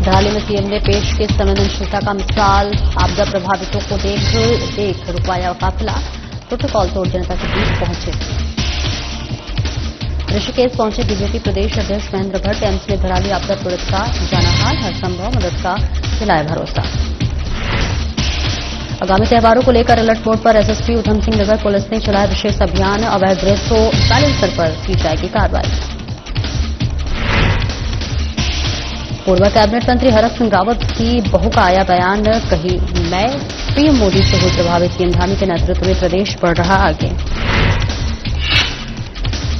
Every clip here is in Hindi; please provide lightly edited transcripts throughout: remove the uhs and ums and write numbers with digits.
धराली में सीएम ने पेश की संवेदनशीलता का मिसाल। आपदा प्रभावितों को देख रुकवाया काफिला। प्रोटोकॉल तोड़ जनता के बीच पहुंचे। ऋषिकेश पहुंचे बीजेपी प्रदेश अध्यक्ष महेंद्र भट्ट। एम्स में धराली आपदा पीड़ित का जाना हाल। हर संभव मदद का दिलाया भरोसा। आगामी त्योहारों को लेकर अलर्ट मोड पर एसएसपी उधम सिंह नगर पुलिस ने चलाया विशेष अभियान। अवैध ड्रेसों साइलेंसर पर की जाएगी कार्रवाई। पूर्व कैबिनेट मंत्री हरक सिंह रावत की बहू का आया बयान। कही मैं पीएम मोदी से हुई प्रभावित। सीएम धामी के नेतृत्व में प्रदेश बढ़ रहा आगे।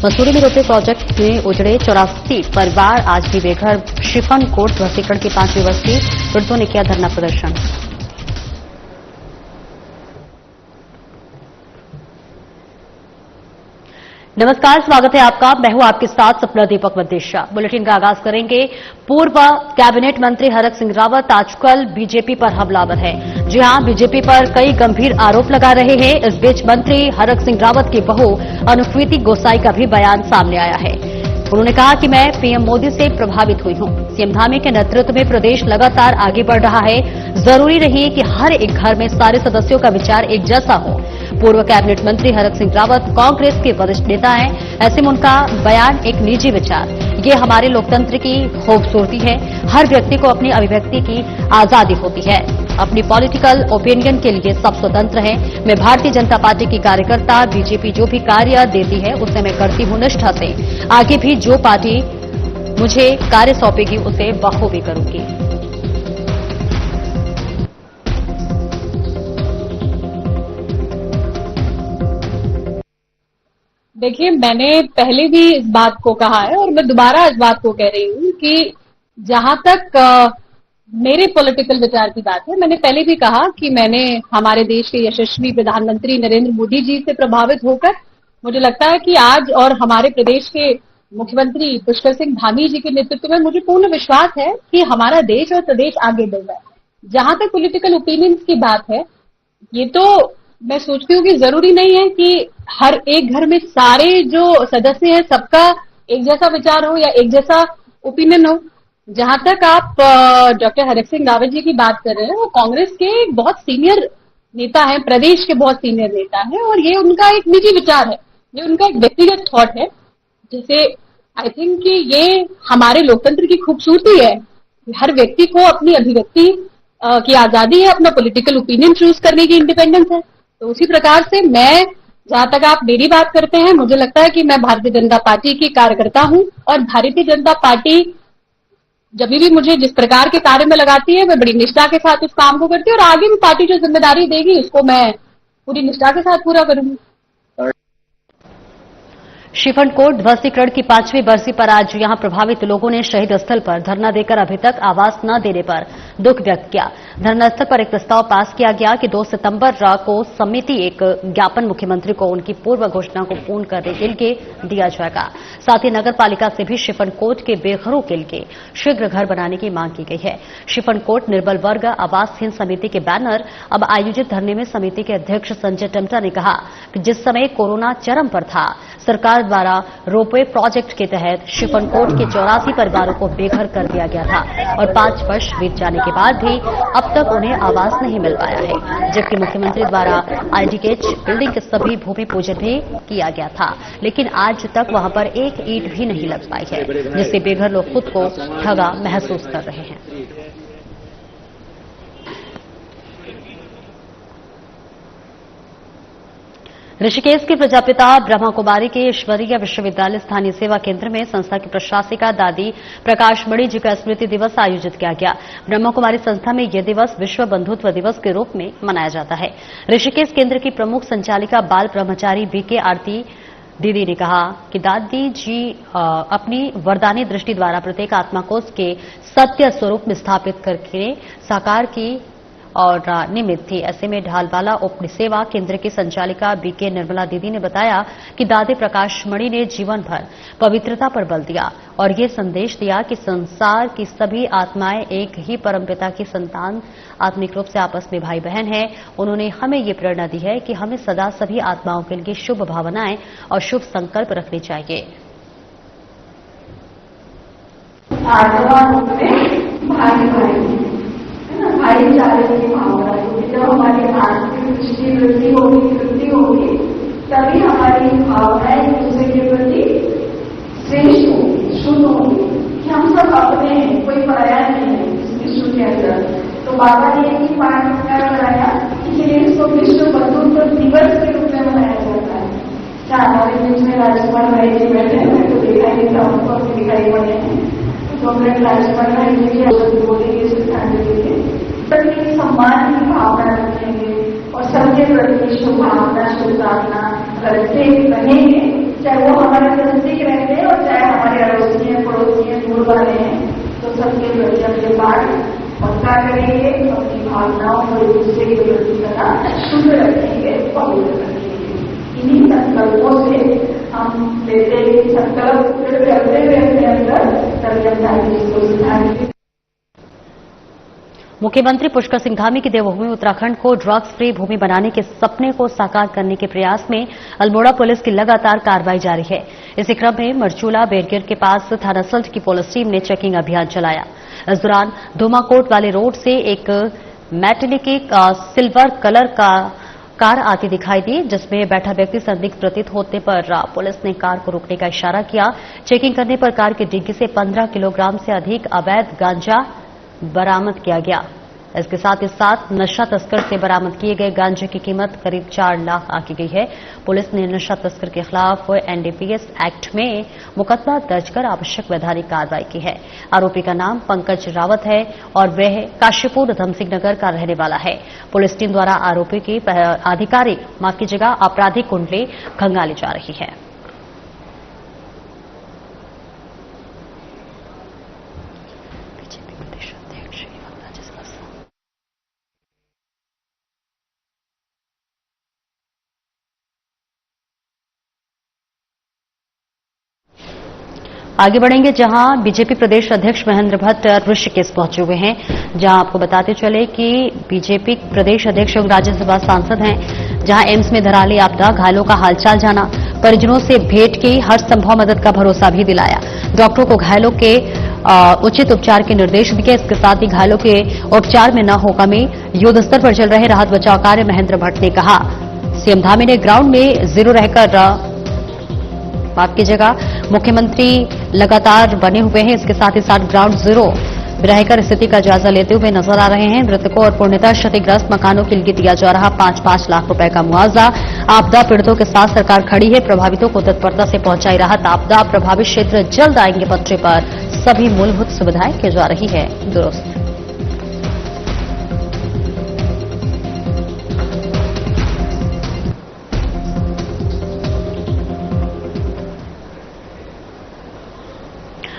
मसूरी में रोपवे प्रोजेक्ट में उजड़े 84 परिवार आज भी बेघर। शिफन कोट बस्तीगढ़ की 5वीं बस्ती पीड़ितों ने किया धरना प्रदर्शन। नमस्कार, स्वागत है आपका। मैं हूं आपके साथ सपना दीपक मदेशा। बुलेटिन का आगाज करेंगे। पूर्व कैबिनेट मंत्री हरक सिंह रावत आजकल बीजेपी पर हमलावर है। जी हां, बीजेपी पर कई गंभीर आरोप लगा रहे हैं। इस बीच मंत्री हरक सिंह रावत की बहू अनुप्रीति गोसाई का भी बयान सामने आया है। उन्होंने कहा कि मैं पीएम मोदी से प्रभावित हुई हूं। सीएम धामी के नेतृत्व में प्रदेश लगातार आगे बढ़ रहा है। जरूरी नहीं कि हर एक घर में सारे सदस्यों का विचार एक जैसा हो। पूर्व कैबिनेट मंत्री हरक सिंह रावत कांग्रेस के वरिष्ठ नेता हैं। ऐसे में उनका बयान एक निजी विचार। ये हमारे लोकतंत्र की खूबसूरती है। हर व्यक्ति को अपनी अभिव्यक्ति की आजादी होती है। अपनी पॉलिटिकल ओपिनियन के लिए सब स्वतंत्र है। मैं भारतीय जनता पार्टी की कार्यकर्ता। बीजेपी जो भी कार्य देती है उसे मैं करती हूं निष्ठा से। आगे भी जो पार्टी मुझे कार्य सौंपेगी उसे बखूबी करूंगी। देखिए, मैंने पहले भी इस बात को कहा है और मैं दोबारा इस बात को कह रही हूं कि जहां तक मेरे पॉलिटिकल विचार की बात है, मैंने पहले भी कहा कि मैंने हमारे देश के यशस्वी प्रधानमंत्री नरेंद्र मोदी जी से प्रभावित होकर मुझे लगता है कि आज और हमारे प्रदेश के मुख्यमंत्री पुष्कर सिंह धामी जी के नेतृत्व में मुझे पूर्ण विश्वास है कि हमारा देश और प्रदेश आगे बढ़ रहा है। जहां तक पॉलिटिकल ओपिनियंस की बात है, ये तो मैं सोचती हूँ कि जरूरी नहीं है कि हर एक घर में सारे जो सदस्य हैं सबका एक जैसा विचार हो या एक जैसा ओपिनियन हो। जहां तक आप डॉक्टर हरक सिंह रावत जी की बात कर रहे हैं, वो कांग्रेस के एक बहुत सीनियर नेता हैं, प्रदेश के बहुत सीनियर नेता हैं और ये उनका एक निजी विचार है, ये उनका एक व्यक्तिगत थॉट है। जैसे आई थिंक कि ये हमारे लोकतंत्र की खूबसूरती है। हर व्यक्ति को अपनी अभिव्यक्ति की आजादी है, अपना पॉलिटिकल ओपिनियन चूज करने की इंडिपेंडेंस है। तो उसी प्रकार से मैं, जहां तक आप मेरी बात करते हैं, मुझे लगता है कि मैं भारतीय जनता पार्टी की कार्यकर्ता हूं और भारतीय जनता पार्टी जब भी मुझे जिस प्रकार के कार्य में लगाती है, मैं बड़ी निष्ठा के साथ उस काम को करती हूँ और आगे भी पार्टी जो जिम्मेदारी देगी उसको मैं पूरी निष्ठा के साथ पूरा करूंगी। शिफनकोट बस्तीगढ़ की 5वीं बरसी पर आज यहां प्रभावित लोगों ने शहीद स्थल पर धरना देकर अभी तक आवास न देने पर दुख व्यक्त किया। धरना स्थल पर एक प्रस्ताव पास किया गया कि 2 सितंबर को समिति एक ज्ञापन मुख्यमंत्री को उनकी पूर्व घोषणा को पूर्ण करने के लिए दिया जाएगा। साथ ही नगर पालिका से भी शिफनकोट के बेघरों के लिए शीघ्र घर बनाने की मांग की गई है। शिफनकोट निर्बल वर्ग आवासहीन समिति के बैनर अब आयोजित धरने में समिति के अध्यक्ष संजय टम्टा ने कहा कि जिस समय कोरोना चरम पर था, सरकार द्वारा रोपवे प्रोजेक्ट के तहत शिफनकोट के 84 परिवारों को बेघर कर दिया गया था और 5 वर्ष बीत जाने के बाद भी अब तक उन्हें आवास नहीं मिल पाया है। जबकि मुख्यमंत्री द्वारा आईडीएच बिल्डिंग के सभी भूमि पूजन भी किया गया था, लेकिन आज तक वहां पर एक ईंट भी नहीं लग पाई है, जिससे बेघर लोग खुद को ठगा महसूस कर रहे हैं। ऋषिकेश के प्रजापिता ब्रह्मा कुमारी के ईश्वरीय विश्वविद्यालय स्थानीय सेवा केंद्र में संस्था की प्रशासिका दादी प्रकाश मणि जी का स्मृति दिवस आयोजित किया गया। ब्रह्मा कुमारी संस्था में यह दिवस विश्व बंधुत्व दिवस के रूप में मनाया जाता है। ऋषिकेश केंद्र की प्रमुख संचालिका बाल ब्रह्मचारी बीके आरती दीदी ने कहा कि दादी जी अपनी वरदानी दृष्टि द्वारा प्रत्येक आत्मा को उसके सत्य स्वरूप में स्थापित करके साकार की और निमित्त थी। ऐसे में ढालवाला उप सेवा केंद्र की संचालिका बीके निर्मला दीदी ने बताया कि दादी प्रकाश मणि ने जीवन भर पवित्रता पर बल दिया और ये संदेश दिया कि संसार की सभी आत्माएं एक ही परमपिता की संतान आत्मिक रूप से आपस में भाई बहन हैं। उन्होंने हमें ये प्रेरणा दी है कि हमें सदा सभी आत्माओं के लिए शुभ भावनाएं और शुभ संकल्प रखने चाहिए। भाई भाई है ना, भाईचारे की भावना, क्योंकि जब हमारी आर्थिक दृष्टि वृद्धि होगी तभी हमारी भावनाएं एक दूसरे के प्रति श्रेष्ठ होगी, शुद्ध होगी कि हम सब अपने हैं, कोई पराया नहीं है इस विश्व के अंदर। तो बाबा ने एक ही पाठ बनाया, इसलिए इसको विश्व बंधुत्व दिवस के रूप में मनाया जाता है। क्या हमारे बीच में राजकुमार भाई जी बैठे हैं, मैं तो देखा ही था, उनको अपने दिखाई पड़े हैं। तो मिनट राजकुमार भाई जी की बोलेंगे श्रद्धांजलि के प्रति सम्मान की भावना रखेंगे और सबके प्रति शुभकामना शुभकामना करते रहेंगे, चाहे वो हमारे नजदीक रहते हैं और चाहे हमारे अड़ोसी हैं, पड़ोसी हैं, दूर वाले हैं। तो सबके प्रति अपने बात पक्का करेंगे, अपनी भावनाओं को एक दूसरे के प्रति करना शुद्ध रखेंगे, पवित्र रखेंगे। इन्हीं संकल्पों से हम लेते हैं संकल्प करते हुए अपने अंदर तभी हम गांधी जी को श्रद्धांजलि। मुख्यमंत्री पुष्कर सिंह धामी की देवभूमि उत्तराखंड को ड्रग्स फ्री भूमि बनाने के सपने को साकार करने के प्रयास में अल्मोड़ा पुलिस की लगातार कार्रवाई जारी है। इसी क्रम में मरचूला बेरगिर के पास थाना सल्ट की पुलिस टीम ने चेकिंग अभियान चलाया। इस दौरान धुमाकोट वाले रोड से एक मेटेलिक सिल्वर कलर का कार आती दिखाई दी, जिसमें बैठा व्यक्ति संदिग्ध प्रतीत होने पर पुलिस ने कार को रोकने का इशारा किया। चेकिंग करने पर कार की डिग्गी से 15 किलोग्राम से अधिक अवैध गांजा बरामद किया गया। इसके साथ ही साथ नशा तस्कर से बरामद किए गए गांजे की कीमत करीब 4 लाख आंकी गई है। पुलिस ने नशा तस्कर के खिलाफ एनडीपीएस एक्ट में मुकदमा दर्ज कर आवश्यक वैधानिक कार्रवाई की है। आरोपी का नाम पंकज रावत है और वह काशीपुर धमसिंह नगर का रहने वाला है। पुलिस टीम द्वारा आरोपी की आपराधिक कुंडली खंगाली जा रही है। आगे बढ़ेंगे, जहां बीजेपी प्रदेश अध्यक्ष महेंद्र भट्ट ऋषिकेश पहुंचे हुए हैं, जहां आपको बताते चले कि बीजेपी प्रदेश अध्यक्ष और राज्यसभा सांसद हैं, जहां एम्स में धराली आपदा, घायलों का हालचाल जाना, परिजनों से भेंट की, हर संभव मदद का भरोसा भी दिलाया। डॉक्टरों को घायलों के उचित उपचार के निर्देश दिए। इसके साथ ही घायलों के उपचार में न हो कमी, युद्ध स्तर पर चल रहे राहत बचाव कार्य महेंद्र भट्ट ने कहा। सीएम धामी ने ग्राउंड में जीरो रहकर माफ कीजिएगा, मुख्यमंत्री लगातार बने हुए हैं, इसके साथ ही साथ ग्राउंड जीरो रहकर स्थिति का जायजा लेते हुए नजर आ रहे हैं। मृतकों और पूर्णतः क्षतिग्रस्त मकानों के लिए दिया जा रहा 5-5 लाख रुपए का मुआवजा। आपदा पीड़ितों के साथ सरकार खड़ी है, प्रभावितों को तत्परता से पहुंचाई राहत। आपदा प्रभावित क्षेत्र जल्द आएंगे पटरी पर, सभी मूलभूत सुविधाएं की जा रही है दुरुस्त।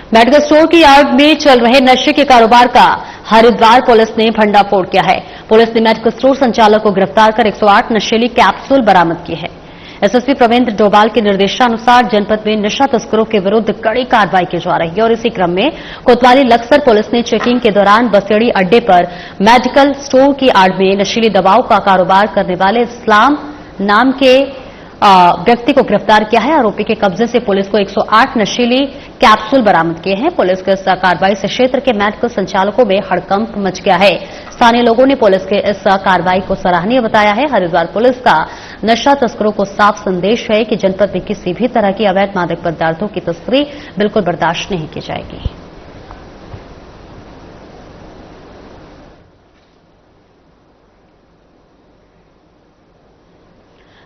मेडिकल स्टोर की यार्ड में चल रहे नशे के कारोबार का हरिद्वार पुलिस ने भंडाफोड़ किया है। पुलिस ने मेडिकल स्टोर संचालक को गिरफ्तार कर 108 नशीली कैप्सूल बरामद किए हैं। एसएसपी प्रवेंद्र डोभाल के निर्देशानुसार जनपद में नशा तस्करों के विरुद्ध कड़ी कार्रवाई की जा रही है और इसी क्रम में कोतवाली लक्सर पुलिस ने चेकिंग के दौरान बसेड़ी अड्डे पर मेडिकल स्टोर की आड़ में नशीली दवाओं का कारोबार करने वाले इस्लाम नाम के व्यक्ति को गिरफ्तार किया है। आरोपी के कब्जे से पुलिस को 108 नशीली कैप्सूल बरामद किए हैं। पुलिस के इस कार्रवाई से क्षेत्र के मेडिकल संचालकों में हड़कंप मच गया है। स्थानीय लोगों ने पुलिस के इस कार्रवाई को सराहनीय बताया है। हरिद्वार पुलिस का नशा तस्करों को साफ संदेश है कि जनपद में किसी भी तरह की अवैध मादक पदार्थों की तस्करी बिल्कुल बर्दाश्त नहीं की जाएगी।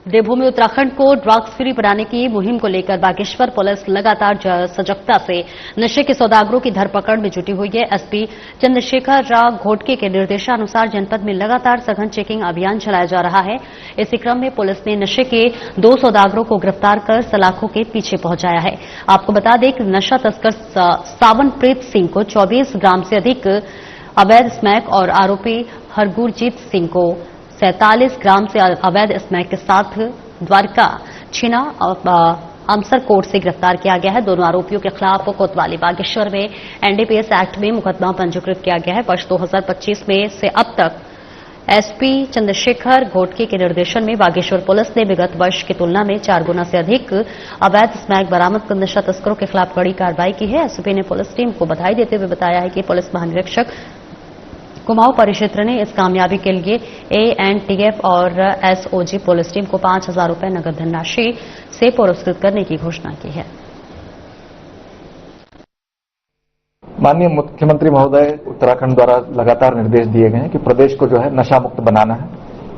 देवभूमि उत्तराखंड को ड्रग्स फ्री बनाने की मुहिम को लेकर बागेश्वर पुलिस लगातार सजगता से नशे के सौदागरों की धरपकड़ में जुटी हुई है। एसपी चंद्रशेखर राव घोटके के निर्देशानुसार जनपद में लगातार सघन चेकिंग अभियान चलाया जा रहा है। इसी क्रम में पुलिस ने नशे के 2 सौदागरों को गिरफ्तार कर सलाखों के पीछे पहुंचाया है। आपको बता दें कि नशा तस्कर सावनप्रीत सिंह को 24 ग्राम से अधिक अवैध स्मैक और आरोपी हरगुरजीत सिंह को 47 ग्राम से अवैध स्मैक के साथ द्वारका छिना अमसर कोर्ट से गिरफ्तार किया गया है। दोनों आरोपियों के खिलाफ कोतवाली बागेश्वर में एनडीपीएस एक्ट में मुकदमा पंजीकृत किया गया है। वर्ष 2025 में से अब तक एसपी चंद्रशेखर घोटके के निर्देशन में बागेश्वर पुलिस ने विगत वर्ष की तुलना में 4 गुना से अधिक अवैध स्मैक बरामद कर नशा तस्करों के खिलाफ कड़ी कार्रवाई की है। एसपी ने पुलिस टीम को बधाई देते हुए बताया है कि पुलिस महानिरीक्षक कुमाऊं परिक्षेत्र ने इस कामयाबी के लिए एएनटीएफ और एसओजी पुलिस टीम को 5,000 रुपए नगद धनराशि से पुरस्कृत करने की घोषणा की है। माननीय मुख्यमंत्री महोदय उत्तराखंड द्वारा लगातार निर्देश दिए गए हैं कि प्रदेश को जो है नशा मुक्त बनाना है।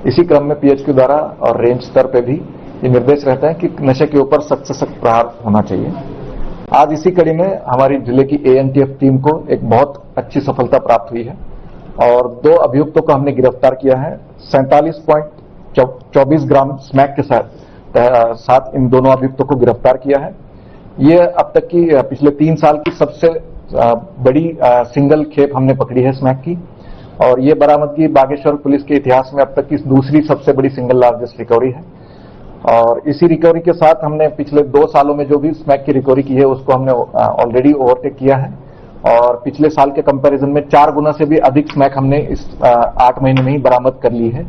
इसी क्रम में पीएचक्यू द्वारा और रेंज स्तर पे भी ये निर्देश रहता है कि नशे के ऊपर सख्त से सख्त प्रहार होना चाहिए। आज इसी कड़ी में हमारी जिले की एएनटीएफ टीम को एक बहुत अच्छी सफलता प्राप्त हुई है और 2 अभियुक्तों को हमने गिरफ्तार किया है। 47.24 ग्राम स्मैक के साथ इन दोनों अभियुक्तों को गिरफ्तार किया है। ये अब तक की पिछले 3 साल की सबसे बड़ी सिंगल खेप हमने पकड़ी है स्मैक की और ये बरामदगी बागेश्वर पुलिस के इतिहास में अब तक की दूसरी सबसे बड़ी सिंगल लार्जेस्ट रिकवरी है। और इसी रिकवरी के साथ हमने पिछले 2 सालों में जो भी स्मैक की रिकवरी की है उसको हमने ऑलरेडी ओवरटेक किया है और पिछले साल के कंपैरिजन में 4 गुना से भी अधिक स्मैक हमने इस 8 महीने में ही बरामद कर ली है।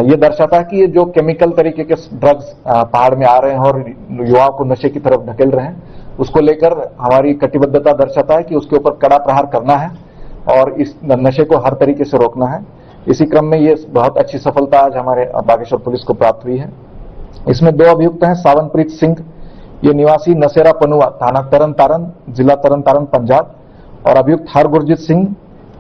ये दर्शाता है कि ये जो केमिकल तरीके के ड्रग्स पहाड़ में आ रहे हैं और युवाओं को नशे की तरफ ढकेल रहे हैं उसको लेकर हमारी कटिबद्धता दर्शाता है कि उसके ऊपर कड़ा प्रहार करना है और इस नशे को हर तरीके से रोकना है। इसी क्रम में ये बहुत अच्छी सफलता आज हमारे बागेश्वर पुलिस को प्राप्त हुई है। इसमें 2 अभियुक्त हैं, सावनप्रीत सिंह, ये निवासी नसेरा पनुआ, थाना तरन तारन, जिला तरन तारन, पंजाब, और अभियुक्त हरगुरजीत सिंह,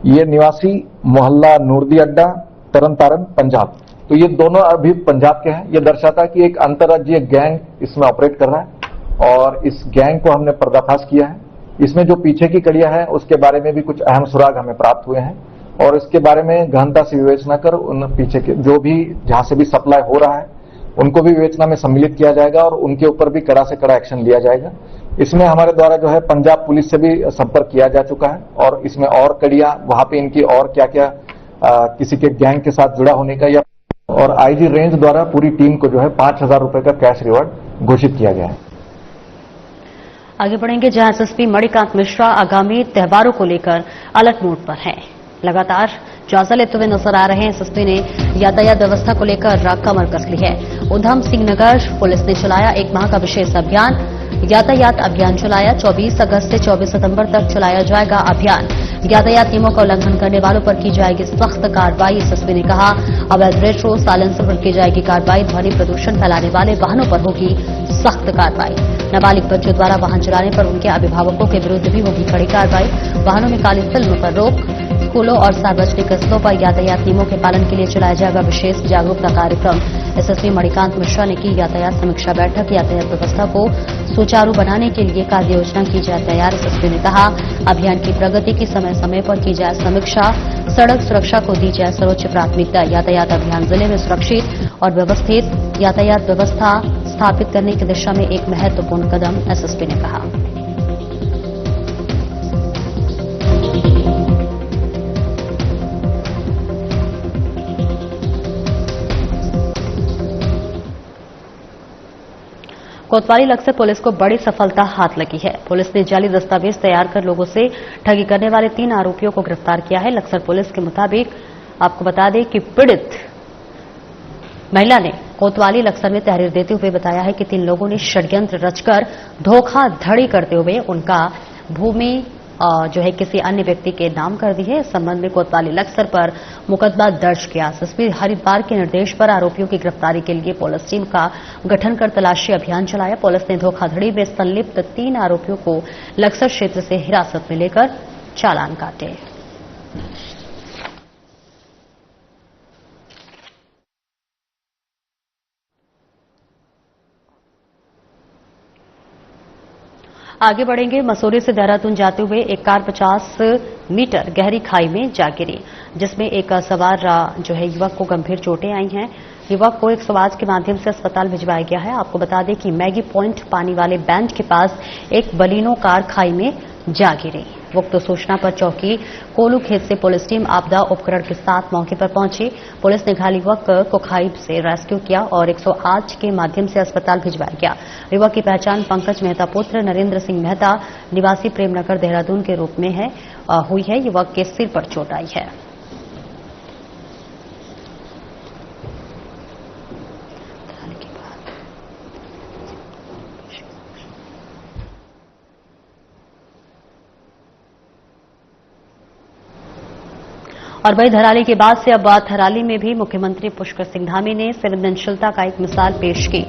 ये निवासी मोहल्ला नूरदी अड्डा, तरन तारन, पंजाब। तो ये दोनों अभियुक्त पंजाब के हैं। ये दर्शाता है कि एक अंतर्राज्यीय गैंग इसमें ऑपरेट कर रहा है और इस गैंग को हमने पर्दाफाश किया है। इसमें जो पीछे की कड़ियां हैं उसके बारे में भी कुछ अहम सुराग हमें प्राप्त हुए हैं और इसके बारे में गहनता से विवेचना कर उन पीछे के जो भी जहां से भी सप्लाई हो रहा है उनको भी विवेचना में सम्मिलित किया जाएगा और उनके ऊपर भी कड़ा से कड़ा एक्शन लिया जाएगा। इसमें हमारे द्वारा जो है पंजाब पुलिस से भी संपर्क किया जा चुका है और इसमें और कड़ियां वहां पे इनकी और क्या क्या किसी के गैंग के साथ जुड़ा होने का या और आईजी रेंज द्वारा पूरी टीम को जो है 5,000 रुपए का कैश रिवॉर्ड घोषित किया गया है। आगे बढ़ेंगे जहां एसएसपी मणिकांत मिश्रा आगामी त्योहारों को लेकर अलर्ट मोड पर हैं। लगातार जायजा लेते हुए नजर आ रहे हैं। एसएसपी ने यातायात व्यवस्था को लेकर कमर कस ली है। उधम सिंह नगर पुलिस ने चलाया 1 माह का विशेष अभियान, यातायात अभियान चलाया। 24 अगस्त से 24 सितंबर तक चलाया जाएगा अभियान। यातायात नियमों का उल्लंघन करने वालों पर की जाएगी सख्त कार्रवाई। एसएसपी ने कहा अवैध रेट्रो साइलेंसर पर की जाएगी कार्रवाई। ध्वनि प्रदूषण फैलाने वाले वाहनों पर होगी सख्त कार्रवाई। नाबालिग बच्चों द्वारा वाहन चलाने पर उनके अभिभावकों के विरुद्ध भी होगी कड़ी कार्रवाई। वाहनों में काली फिल्म पर रोक। स्कूलों और सार्वजनिक स्थलों पर यातायात नियमों के पालन के लिए चलाया जाएगा विशेष जागरूकता कार्यक्रम। एसएसपी मणिकांत मिश्रा ने की यातायात समीक्षा बैठक। यातायात व्यवस्था को सुचारू बनाने के लिए कार्य योजना की जाए तैयार। एसएसपी ने कहा अभियान की प्रगति की समय समय पर की जाए समीक्षा। सड़क सुरक्षा को दी जाए सर्वोच्च प्राथमिकता। यातायात अभियान जिले में सुरक्षित और व्यवस्थित यातायात व्यवस्था स्थापित करने की दिशा में एक महत्वपूर्ण कदम, एसएसपी ने कहा। कोतवाली लक्सर पुलिस को बड़ी सफलता हाथ लगी है। पुलिस ने जाली दस्तावेज तैयार कर लोगों से ठगी करने वाले 3 आरोपियों को गिरफ्तार किया है। लक्सर पुलिस के मुताबिक आपको बता दें कि पीड़ित महिला ने कोतवाली लक्सर में तहरीर देते हुए बताया है कि 3 लोगों ने षड्यंत्र रचकर धोखाधड़ी करते हुए उनका भूमि जो है किसी अन्य व्यक्ति के नाम कर दी है। इस संबंध में कोतवाली लक्सर पर मुकदमा दर्ज किया। एसएसपी हरिद्वार के निर्देश पर आरोपियों की गिरफ्तारी के लिए पुलिस टीम का गठन कर तलाशी अभियान चलाया। पुलिस ने धोखाधड़ी में संलिप्त 3 आरोपियों को लक्सर क्षेत्र से हिरासत में लेकर चालान काटे। आगे बढ़ेंगे। मसूरी से देहरादून जाते हुए एक कार 50 मीटर गहरी खाई में जा गिरी, जिसमें एक सवार जो है युवक को गंभीर चोटें आई हैं। युवक को 108 के माध्यम से अस्पताल भिजवाया गया है। आपको बता दें कि मैगी पॉइंट पानी वाले बैंड के पास एक बलिनो कार खाई में जा गिरी। उक्त सूचना पर चौकी कोलू खेत से पुलिस टीम आपदा उपकरण के साथ मौके पर पहुंची। पुलिस ने घायल युवक को खाई से रेस्क्यू किया और 108 के माध्यम से अस्पताल भिजवाया गया। युवक की पहचान पंकज मेहता पुत्र नरेंद्र सिंह मेहता निवासी प्रेमनगर देहरादून के रूप में हुई है। युवक के सिर पर चोट आई है। और वही धराली के बाद से अब थराली में भी मुख्यमंत्री पुष्कर सिंह धामी ने संवेदनशीलता का एक मिसाल पेश की।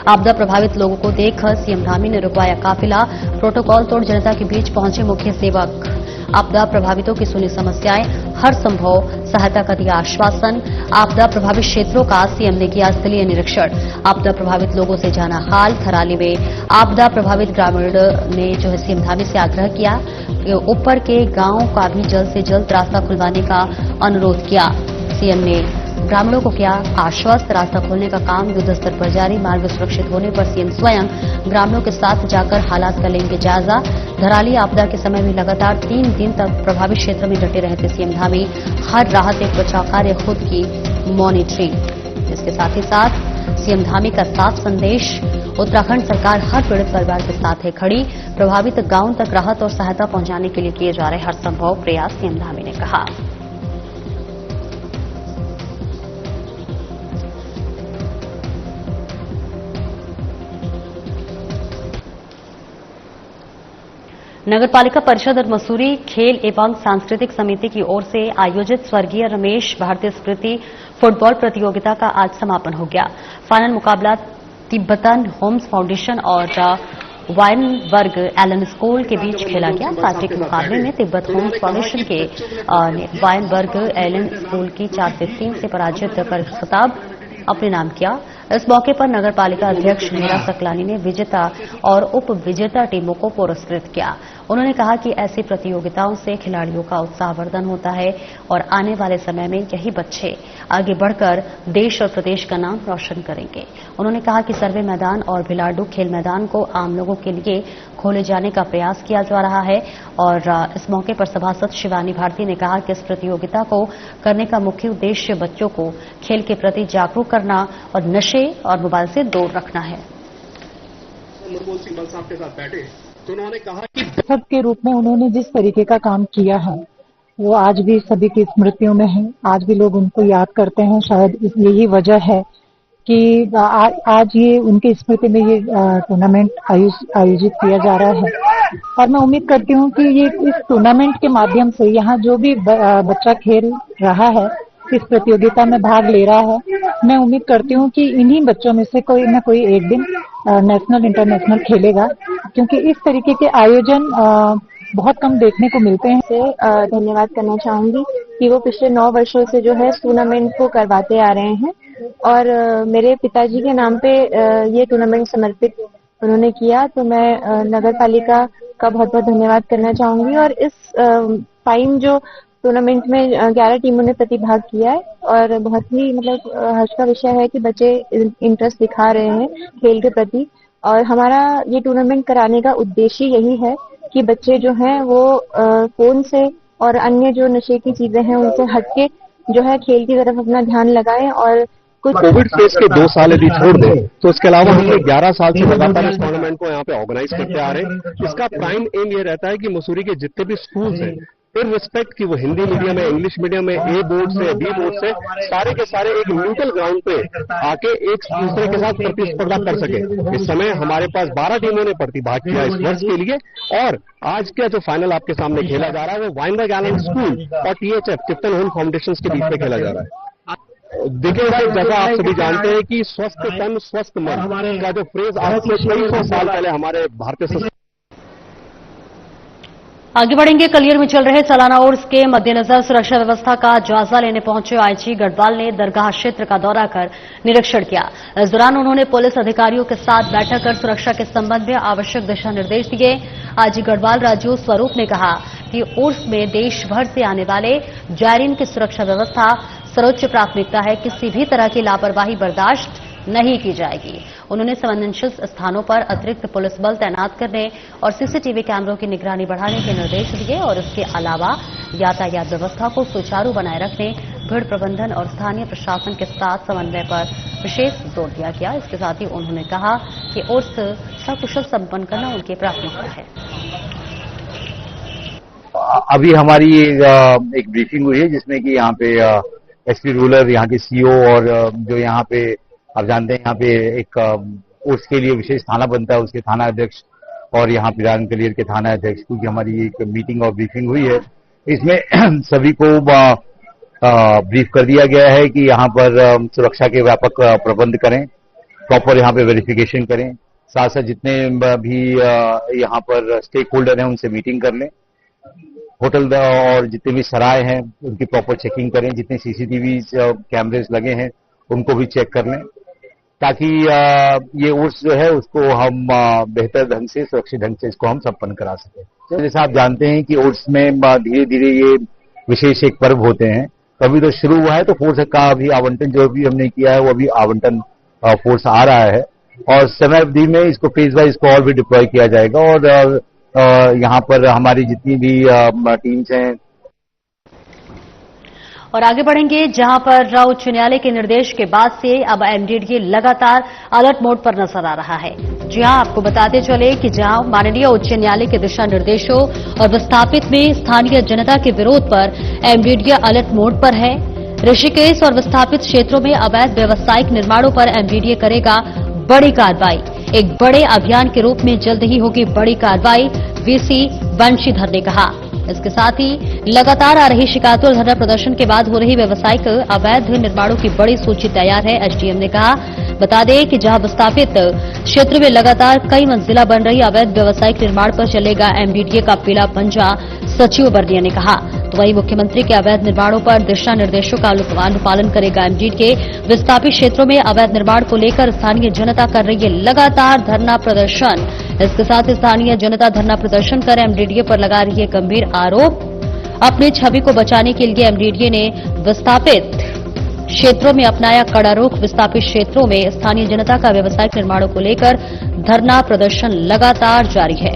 आपदा प्रभावित लोगों को देखकर सीएम धामी ने रुकवाया काफिला। प्रोटोकॉल तोड़ जनता के बीच पहुंचे मुख्य सेवक। आपदा प्रभावितों की सुनी समस्याएं, हर संभव सहायता का दिया आश्वासन। आपदा प्रभावित क्षेत्रों का सीएम ने किया स्थलीय निरीक्षण। आपदा प्रभावित लोगों से जाना हाल। थराली में आपदा प्रभावित ग्रामीण ने जो है सीएम धामी से आग्रह किया कि ऊपर के गांव का भी जल्द से जल्द रास्ता खुलवाने का अनुरोध किया। सीएम ने ग्रामीणों को किया आश्वस्त। रास्ता खोलने का काम युद्ध स्तर पर जारी। मार्ग सुरक्षित होने पर सीएम स्वयं ग्रामीणों के साथ जाकर हालात का लेंगे जायजा। धराली आपदा के समय भी लगातार 3 दिन तक प्रभावित क्षेत्र में डटे रहे थे सीएम धामी। हर राहत एक बचाव कार्य खुद की मॉनिटरिंग। इसके साथ ही साथ सीएम धामी का साफ संदेश, उत्तराखंड सरकार हर पीड़ित परिवार के साथ है खड़ी। प्रभावित गांव तक राहत और सहायता पहुंचाने के लिए किए जा रहे हर संभव प्रयास, सीएम धामी ने कहा। नगरपालिका परिषद और मसूरी खेल एवं सांस्कृतिक समिति की ओर से आयोजित स्वर्गीय रमेश भारतीय स्मृति फुटबॉल प्रतियोगिता का आज समापन हो गया। फाइनल मुकाबला तिब्बतन होम्स फाउंडेशन और वाइनबर्ग एलन स्कूल के बीच खेला गया। सात्विक मुकाबले में तिब्बत होम्स फाउंडेशन के वाइनबर्ग एलन स्कूल की 4 से 3 से पराजित कर खिताब अपने नाम किया। इस मौके पर नगर पालिका अध्यक्ष मीरा सकलानी ने विजेता और उप विजेता टीमों को पुरस्कृत किया। उन्होंने कहा कि ऐसी प्रतियोगिताओं से खिलाड़ियों का उत्साहवर्धन होता है और आने वाले समय में यही बच्चे आगे बढ़कर देश और प्रदेश का नाम रोशन करेंगे। उन्होंने कहा कि सर्वे मैदान और भिलाडू खेल मैदान को आम लोगों के लिए खोले जाने का प्रयास किया जा रहा है। और इस मौके पर सभासद शिवानी भारती ने कहा कि इस प्रतियोगिता को करने का मुख्य उद्देश्य बच्चों को खेल के प्रति जागरूक करना और नशे और मोबाइल से दूर रखना है। मनमोहन सिंह साहब के साथ बैठे तो उन्होंने कहा कि सब के रूप में उन्होंने जिस तरीके का काम किया है वो आज भी सभी की स्मृतियों में है। आज भी लोग उनको याद करते हैं। शायद यही वजह है कि आज ये उनकी स्मृति में ये टूर्नामेंट आयोजित किया जा रहा है। और मैं उम्मीद करती हूँ कि ये इस टूर्नामेंट के माध्यम से यहाँ जो भी बच्चा खेल रहा है, इस प्रतियोगिता में भाग ले रहा है, मैं उम्मीद करती हूँ कि इन्हीं बच्चों में से कोई न कोई एक दिन नेशनल इंटरनेशनल खेलेगा, क्योंकि इस तरीके के आयोजन बहुत कम देखने को मिलते हैं। से धन्यवाद करना चाहूंगी कि वो पिछले 9 वर्षों से जो है टूर्नामेंट को करवाते आ रहे हैं और मेरे पिताजी के नाम पे ये टूर्नामेंट समर्पित उन्होंने किया, तो मैं नगर पालिका का बहुत बहुत धन्यवाद करना चाहूंगी। और इस टाइम जो टूर्नामेंट में 11 टीमों ने प्रतिभाग किया है और बहुत ही मतलब हर्ष का विषय है कि बच्चे इंटरेस्ट दिखा रहे हैं खेल के प्रति। और हमारा ये टूर्नामेंट कराने का उद्देश्य यही है कि बच्चे जो हैं वो फोन से और अन्य जो नशे की चीजें हैं उनसे हटके जो है खेल की तरफ अपना ध्यान लगाएं। और कुछ कोविड फेज के 2 साल यदि छोड़ दें तो इसके अलावा हम 11 साल से लगातार इस टूर्नामेंट को यहाँ पे ऑर्गेनाइज करते आ रहे हैं। इसका प्राइम एम ये रहता है कि मसूरी के जितने भी स्कूल्स हैं, फिर रिस्पेक्ट कि वो हिंदी मीडियम है, इंग्लिश मीडियम है, ए बोर्ड से बी बोर्ड से, सारे के सारे एक न्यूट्रल ग्राउंड पे आके एक दूसरे के साथ प्रतिस्पर्धा कर सके। इस समय हमारे पास 12 टीमों ने प्रतिभाग किया इस वर्ष के लिए और आज का जो फाइनल आपके सामने खेला जा रहा है वो वाइनबर्ग एलन स्कूल और THF तिब्बतन होम्स फाउंडेशन के बीच में खेला जा रहा है। देखिए भाई, जैसा आप सभी जानते हैं कि स्वस्थ तन स्वस्थ मन का जो फ्रेज आज से 200 साल पहले हमारे भारतीय आगे बढ़ेंगे। कलियर में चल रहे सालाना उर्स के मद्देनजर सुरक्षा व्यवस्था का जायजा लेने पहुंचे आईजी गढ़वाल ने दरगाह क्षेत्र का दौरा कर निरीक्षण किया। इस दौरान उन्होंने पुलिस अधिकारियों के साथ बैठक कर सुरक्षा के संबंध में आवश्यक दिशा निर्देश दिए। आईजी गढ़वाल राजू स्वरूप ने कहा कि उर्स में देश भर से आने वाले जायरीन की सुरक्षा व्यवस्था सर्वोच्च प्राथमिकता है। किसी भी तरह की लापरवाही बर्दाश्त नहीं की जाएगी। उन्होंने संवेदनशील स्थानों पर अतिरिक्त पुलिस बल तैनात करने और सीसीटीवी कैमरों की निगरानी बढ़ाने के निर्देश दिए और इसके अलावा यातायात व्यवस्था को सुचारू बनाए रखने, भीड़ प्रबंधन और स्थानीय प्रशासन के साथ समन्वय पर विशेष जोर दिया गया। इसके साथ ही उन्होंने कहा कि उर्स सकुशल संपन्न करना उनकी प्राथमिकता है। अभी हमारी एक ब्रीफिंग हुई है जिसमें कि यहाँ पे एसपी रूरल, यहाँ के सीओ और जो यहाँ पे आप जानते हैं यहाँ पे एक उर्स के लिए विशेष थाना बनता है, उसके थाना अध्यक्ष और यहाँ पिरान कलियर के थाना अध्यक्ष की हमारी एक मीटिंग और ब्रीफिंग हुई है। इसमें सभी को ब्रीफ कर दिया गया है कि यहाँ पर सुरक्षा के व्यापक प्रबंध करें, प्रॉपर यहाँ पे वेरिफिकेशन करें, साथ साथ जितने भी यहाँ पर स्टेक होल्डर हैं उनसे मीटिंग कर लें, होटल और जितने भी सराय हैं उनकी प्रॉपर चेकिंग करें, जितने सीसीटीवी कैमरेज लगे हैं उनको भी चेक कर लें, ताकि ये उर्स जो है उसको हम बेहतर ढंग से, सुरक्षित ढंग से इसको हम संपन्न करा सकें। तो जैसे आप जानते हैं कि उर्स में धीरे धीरे ये विशेष एक पर्व होते हैं, अभी तो शुरू हुआ है, तो फोर्स का भी आवंटन जो भी हमने किया है वो अभी आवंटन फोर्स आ रहा है और समय अवधि में इसको फेज वाइज इसको और भी डिप्लॉय किया जाएगा और यहाँ पर हमारी जितनी भी टीम्स हैं। और आगे बढ़ेंगे, जहां पर उच्च न्यायालय के निर्देश के बाद से अब एमडीडीए लगातार अलर्ट मोड पर नजर आ रहा है। जी हां, आपको बताते चले कि जहां माननीय उच्च न्यायालय के दिशा निर्देशों और विस्थापित में स्थानीय जनता के विरोध पर एमडीडीए अलर्ट मोड पर है। ऋषिकेश और विस्थापित क्षेत्रों में अवैध व्यावसायिक निर्माणों पर एमडीडीए करेगा बड़ी कार्रवाई। एक बड़े अभियान के रूप में जल्द ही होगी बड़ी कार्रवाई, वीसी बंशीधर ने कहा। इसके साथ ही लगातार आ रही शिकायतों और धरना प्रदर्शन के बाद हो रही व्यावसायिक अवैध निर्माणों की बड़ी सूची तैयार है, एसडीएम ने कहा। बता दें कि जहां विस्थापित क्षेत्र में लगातार कई मंजिला बन रही अवैध व्यावसायिक निर्माण पर चलेगा एमडीडीए का पीला पंजा, सचिव बर्निया ने कहा। तो वहीं मुख्यमंत्री के अवैध निर्माणों पर दिशा निर्देशों का अनुपालन करेगा एमडीडीए। विस्थापित क्षेत्रों में अवैध निर्माण को लेकर स्थानीय जनता कर रही है लगातार धरना प्रदर्शन। इसके साथ स्थानीय जनता धरना प्रदर्शन कर एमडीडीए पर लगा रही है गंभीर आरोप। अपनी छवि को बचाने के लिए एमडीडीए ने विस्थापित क्षेत्रों में अपनाया कड़ा रुख। विस्थापित क्षेत्रों में स्थानीय जनता का व्यावसायिक निर्माणों को लेकर धरना प्रदर्शन लगातार जारी है।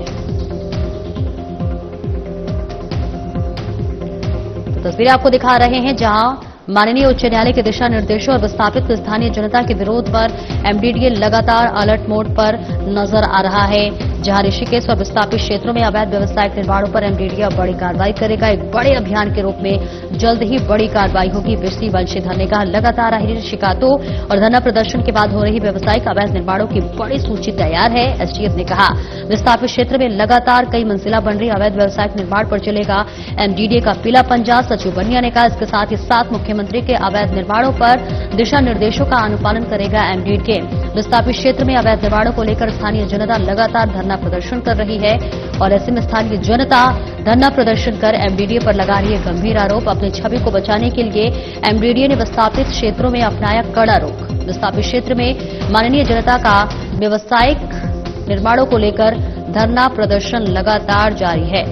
तो तस्वीरें आपको दिखा रहे हैं, जहां माननीय उच्च न्यायालय के दिशा निर्देशों और विस्थापित स्थानीय जनता के विरोध पर एमडीडीए लगातार अलर्ट मोड पर नजर आ रहा है। जहां ऋषिकेश और विस्थापित क्षेत्रों में अवैध व्यावसायिक निर्माणों पर एमडीडीए बड़ी कार्रवाई करेगा। एक बड़े अभियान के रूप में जल्द ही बड़ी कार्रवाई होगी, वीसी बंशीधर ने कहा। लगातार आ रही शिकायतों और धरना प्रदर्शन के बाद हो रही व्यावसायिक अवैध निर्माणों की बड़ी सूची तैयार है, एसडीएम ने कहा। विस्थापित क्षेत्र में लगातार कई मंजिला बन रही अवैध व्यावसायिक निर्माण पर चलेगा एमडीडीए का पीला पंजा, सचिव बर्निया ने कहा। इसके साथ ही साथ मुख्यमंत्री के अवैध निर्माणों पर दिशा निर्देशों का अनुपालन करेगा एमडीडीए। विस्थापित क्षेत्र में अवैध निर्माणों को लेकर स्थानीय जनता लगातार धरना प्रदर्शन कर रही है और ऐसे में स्थानीय जनता धरना प्रदर्शन कर एमडीडीए पर लगा रही है गंभीर आरोप। अपनी छवि को बचाने के लिए एमडीडीए ने विस्थापित क्षेत्रों में अपनाया कड़ा रुख। विस्थापित क्षेत्र में माननीय जनता का व्यावसायिक निर्माणों को लेकर धरना प्रदर्शन लगातार जारी है।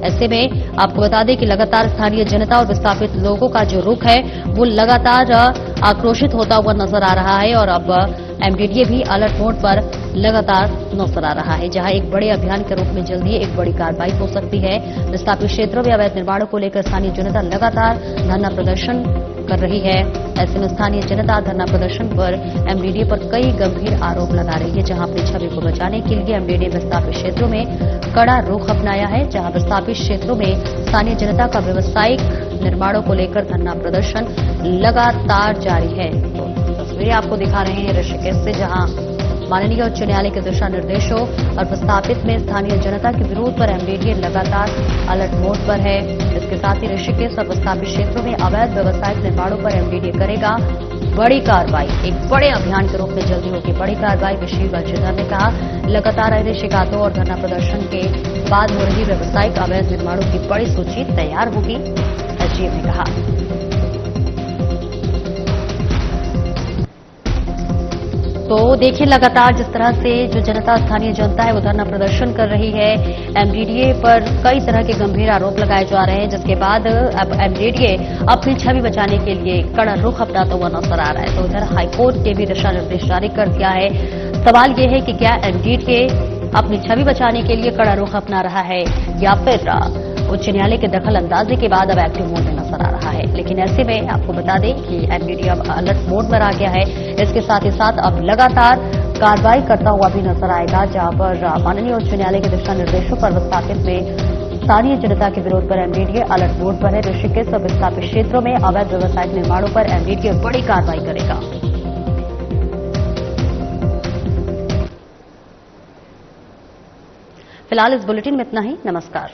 ऐसे में आपको बता दें कि लगातार स्थानीय जनता और विस्थापित लोगों का जो रुख है वो लगातार आक्रोशित होता हुआ नजर आ रहा है और अब एमडीडीए भी अलर्ट मोड पर लगातार नजर आ रहा है, जहां एक बड़े अभियान के रूप में जल्द ही एक बड़ी कार्रवाई हो सकती है। विस्थापित क्षेत्रों में अवैध निर्माणों को लेकर स्थानीय जनता लगातार धरना प्रदर्शन कर रही है। ऐसे में स्थानीय जनता धरना प्रदर्शन पर एमडीडीए पर कई गंभीर आरोप लगा रही है, जहां अपनी छवि को बचाने के लिए एमडीडीए विस्थापित क्षेत्रों में कड़ा रुख अपनाया है। जहां विस्थापित क्षेत्रों में स्थानीय जनता का व्यावसायिक निर्माणों को लेकर धरना प्रदर्शन लगातार जारी है। तो तस्वीरें आपको दिखा रहे हैं ऋषिकेश से, जहां माननीय उच्च न्यायालय के दिशा निर्देशों और विस्थापित में स्थानीय जनता के विरोध पर एमडीडीए लगातार अलर्ट मोड पर है। इसके साथ ही ऋषिकेश और विस्थापित क्षेत्रों में अवैध व्यावसायिक निर्माणों पर एमडीडीए करेगा बड़ी कार्रवाई। एक बड़े अभियान के रूप में जल्दी होगी बड़ी कार्रवाई, वीसी बंशीधर ने कहा। लगातार आ रही शिकायतों और धरना प्रदर्शन के बाद हो रही व्यावसायिक अवैध निर्माणों की बड़ी सूची तैयार होगी, एसडीएम ने कहा। तो देखिए, लगातार जिस तरह से जो जनता, स्थानीय जनता है वो धरना प्रदर्शन कर रही है। एमडीडीए पर कई तरह के गंभीर आरोप लगाए जा रहे हैं, जिसके बाद अब एमडीडीए अपनी छवि बचाने के लिए कड़ा रुख अपनाता हुआ नजर आ रहा है। तो इधर हाईकोर्ट के भी दिशा निर्देश जारी कर दिया है। सवाल ये है कि क्या एमडीडीए अपनी छवि बचाने के लिए कड़ा रुख अपना रहा है या फिर उच्च न्यायालय के दखल अंदाजी के बाद अब एक्टिव मोड में नजर आ रहा है। लेकिन ऐसे में आपको बता दें कि एमडीडीए अब अलर्ट मोड में आ गया है। इसके साथ ही साथ अब लगातार कार्रवाई करता हुआ भी नजर आएगा, जहां पर माननीय उच्च न्यायालय के दिशा निर्देशों पर विस्थापित में स्थानीय जनता के विरोध पर एमडीडीए अलर्ट मोड पर है। ऋषिकेश और विस्थापित क्षेत्रों में अवैध व्यावसायिक निर्माणों पर एमडीडीए बड़ी कार्रवाई करेगा। फिलहाल इस बुलेटिन में इतना ही। नमस्कार।